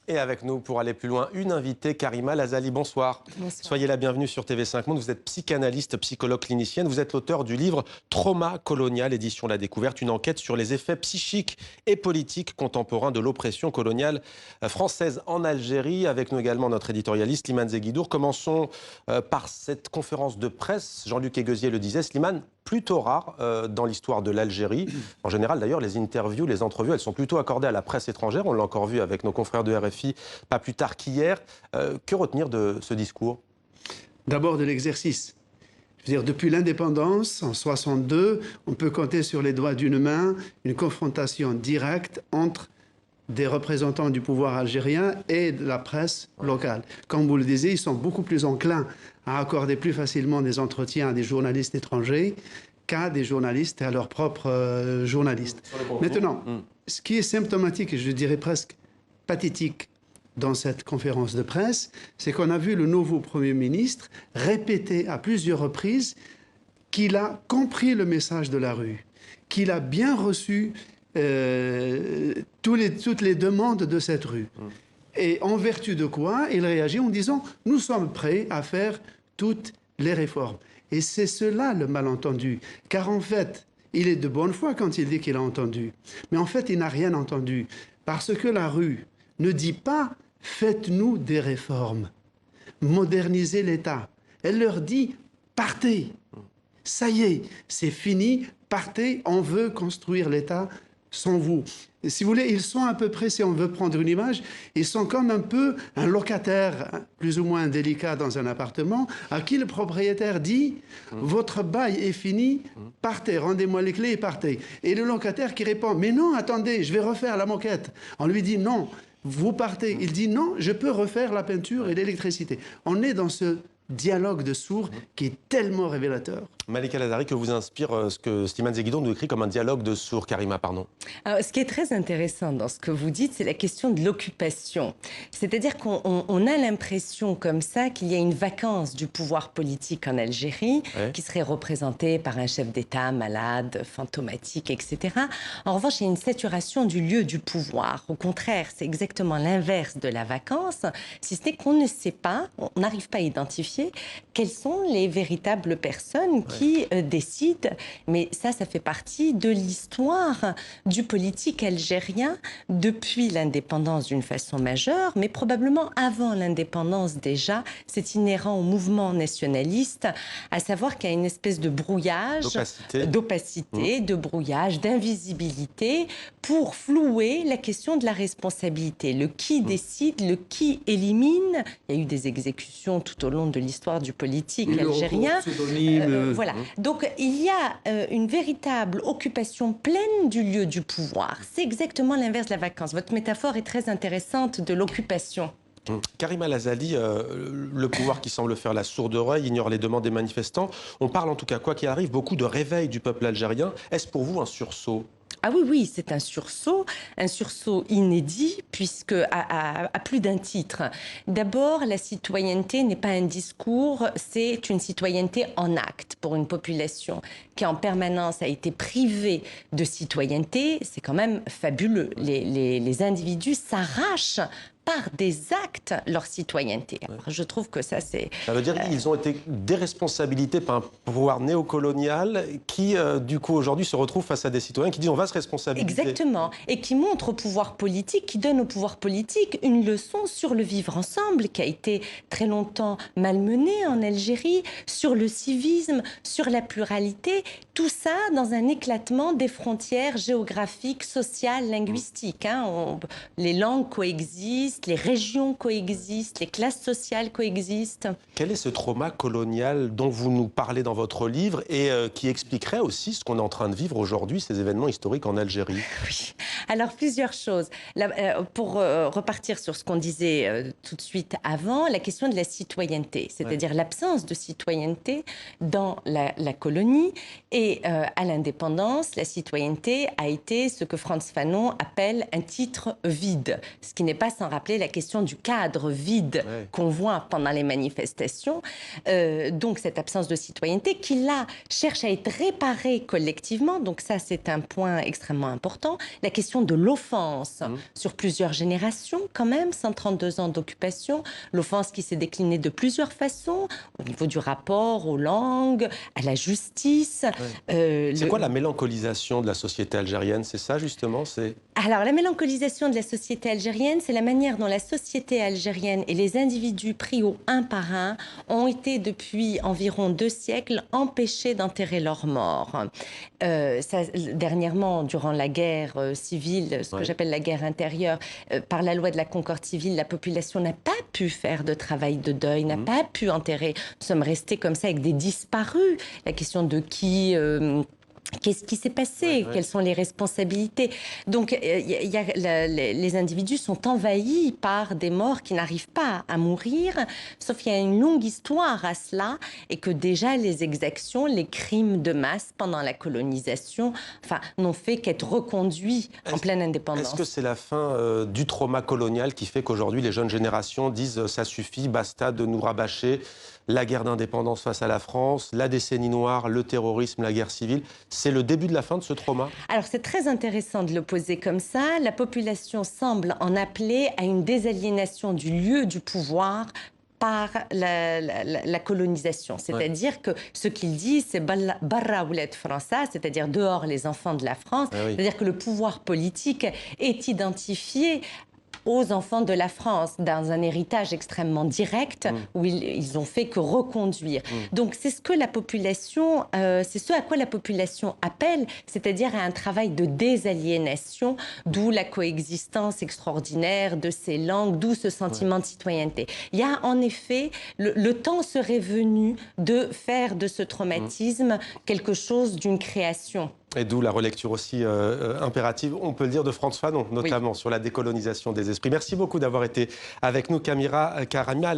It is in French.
Et avec nous, pour aller plus loin, une invitée, Karima Lazali. Bonsoir. Bonsoir. Soyez la bienvenue sur TV5 Monde. Vous êtes psychanalyste, psychologue clinicienne. Vous êtes l'auteur du livre Trauma colonial, édition La Découverte, une enquête sur les effets psychiques et politiques contemporains de l'oppression coloniale française en Algérie. Avec nous également notre éditorialiste, Slimane Zeguidour. Commençons par cette conférence de presse. Jean-Luc Eguezier le disait, Slimane, plutôt rare dans l'histoire de l'Algérie. En général, d'ailleurs, les interviews, les entrevues, elles sont plutôt accordées à la presse étrangère. On l'a encore vu avec nos confrères de RFI, pas plus tard qu'hier. Que retenir de ce discours? D'abord de l'exercice. Je veux dire, depuis l'indépendance, en 62, on peut compter sur les doigts d'une main une confrontation directe entre des représentants du pouvoir algérien et de la presse locale. Comme vous le disiez, ils sont beaucoup plus enclins à accorder plus facilement des entretiens à des journalistes étrangers qu'à des journalistes et à leurs propres journalistes. Maintenant, ce qui est symptomatique, et je dirais presque pathétique, dans cette conférence de presse, c'est qu'on a vu le nouveau Premier ministre répéter à plusieurs reprises qu'il a compris le message de la rue, qu'il a bien reçu toutes les demandes de cette rue. Et en vertu de quoi, il réagit en disant « Nous sommes prêts à faire toutes les réformes ». Et c'est cela le malentendu, car en fait, il est de bonne foi quand il dit qu'il a entendu. Mais en fait, il n'a rien entendu, parce que la rue ne dit pas « Faites-nous des réformes, modernisez l'État ». Elle leur dit « Partez, ça y est, c'est fini, partez, on veut construire l'État sans vous ». Si vous voulez, ils sont à peu près, si on veut prendre une image, ils sont comme un peu un locataire plus ou moins délicat dans un appartement à qui le propriétaire dit « Votre bail est fini, partez, rendez-moi les clés et partez ». Et le locataire qui répond « Mais non, attendez, je vais refaire la moquette ». On lui dit « Non, vous partez ». Il dit « Non, je peux refaire la peinture et l'électricité ». On est dans ce dialogue de sourds qui est tellement révélateur. Malika Lazari, que vous inspire ce que Slimane Zeguidour nous écrit comme un dialogue de sourds, Karima, pardon. Alors, ce qui est très intéressant dans ce que vous dites, c'est la question de l'occupation. C'est-à-dire qu'on a l'impression comme ça qu'il y a une vacance du pouvoir politique en Algérie, qui serait représentée par un chef d'État malade, fantomatique, etc. En revanche, il y a une saturation du lieu du pouvoir. Au contraire, c'est exactement l'inverse de la vacance, si ce n'est qu'on ne sait pas, on n'arrive pas à identifier quelles sont les véritables personnes qui décident. Mais ça fait partie de l'histoire du politique algérien depuis l'indépendance d'une façon majeure, mais probablement avant l'indépendance déjà. C'est inhérent au mouvement nationaliste, à savoir qu'il y a une espèce de brouillage, d'opacité, de brouillage, d'invisibilité, pour flouer la question de la responsabilité. Le qui décide, le qui élimine. Il y a eu des exécutions tout au long de l'histoire du politique algérien. Voilà. Donc, il y a une véritable occupation pleine du lieu du pouvoir. C'est exactement l'inverse de la vacance. Votre métaphore est très intéressante de l'occupation. Karima Lazali, le pouvoir qui semble faire la sourde oreille, ignore les demandes des manifestants. On parle en tout cas, quoi qu'il arrive, beaucoup de réveil du peuple algérien. Est-ce pour vous un sursaut ? Ah oui, oui, c'est un sursaut inédit, puisque à plus d'un titre. D'abord, la citoyenneté n'est pas un discours, c'est une citoyenneté en acte pour une population qui en permanence a été privée de citoyenneté. C'est quand même fabuleux. Les individus s'arrachent par des actes leur citoyenneté. Alors, je trouve que ça, c'est... Ça veut dire qu'ils ont été déresponsabilités par un pouvoir néocolonial qui, du coup, aujourd'hui, se retrouve face à des citoyens qui disent on va se responsabiliser. Exactement. Et qui montre au pouvoir politique, qui donne au pouvoir politique une leçon sur le vivre ensemble, qui a été très longtemps malmené en Algérie, sur le civisme, sur la pluralité. Tout ça dans un éclatement des frontières géographiques, sociales, linguistiques. Les langues coexistent, les régions coexistent, les classes sociales coexistent. Quel est ce trauma colonial dont vous nous parlez dans votre livre et qui expliquerait aussi ce qu'on est en train de vivre aujourd'hui, ces événements historiques en Algérie? Oui. Alors, plusieurs choses. Pour repartir sur ce qu'on disait tout de suite avant, la question de la citoyenneté, c'est-à-dire l'absence de citoyenneté dans la colonie et Et à l'indépendance, la citoyenneté a été ce que Frantz Fanon appelle un titre vide, ce qui n'est pas sans rappeler la question du cadre vide qu'on voit pendant les manifestations. Donc cette absence de citoyenneté qui là cherche à être réparée collectivement, donc ça c'est un point extrêmement important. La question de l'offense sur plusieurs générations quand même, 132 ans d'occupation, l'offense qui s'est déclinée de plusieurs façons, au niveau du rapport aux langues, à la justice. C'est quoi la mélancolisation de la société algérienne? C'est ça justement? Alors la mélancolisation de la société algérienne, c'est la manière dont la société algérienne et les individus pris au un par un ont été depuis environ 2 siècles empêchés d'enterrer leurs morts. Dernièrement, durant la guerre civile, ce que j'appelle la guerre intérieure, par la loi de la concorde civile, la population n'a pas pu faire de travail de deuil, n'a pas pu enterrer. Nous sommes restés comme ça avec des disparus. La question de qui... Qu'est-ce qui s'est passé? Quelles sont les responsabilités? Donc, les individus sont envahis par des morts qui n'arrivent pas à mourir, sauf qu'il y a une longue histoire à cela, et que déjà les exactions, les crimes de masse pendant la colonisation, n'ont fait qu'être reconduits en pleine indépendance. Est-ce que c'est la fin du trauma colonial qui fait qu'aujourd'hui les jeunes générations disent ça suffit, basta de nous rabâcher la guerre d'indépendance face à la France, la décennie noire, le terrorisme, la guerre civile? C'est le début de la fin de ce trauma? Alors c'est très intéressant de le poser comme ça. La population semble en appeler à une désaliénation du lieu du pouvoir par la colonisation. C'est-à-dire que ce qu'il dit, c'est « barra oulet França », c'est-à-dire dehors les enfants de la France. C'est-à-dire que le pouvoir politique est identifié aux enfants de la France, dans un héritage extrêmement direct, où ils ont fait que reconduire. Donc c'est ce que la population, c'est ce à quoi la population appelle, c'est-à-dire à un travail de désaliénation, d'où la coexistence extraordinaire de ces langues, d'où ce sentiment de citoyenneté. Il y a en effet, le temps serait venu de faire de ce traumatisme quelque chose d'une création. Et d'où la relecture aussi impérative, on peut le dire, de Frantz Fanon, notamment sur la décolonisation des esprits. Merci beaucoup d'avoir été avec nous, Camira Karamia.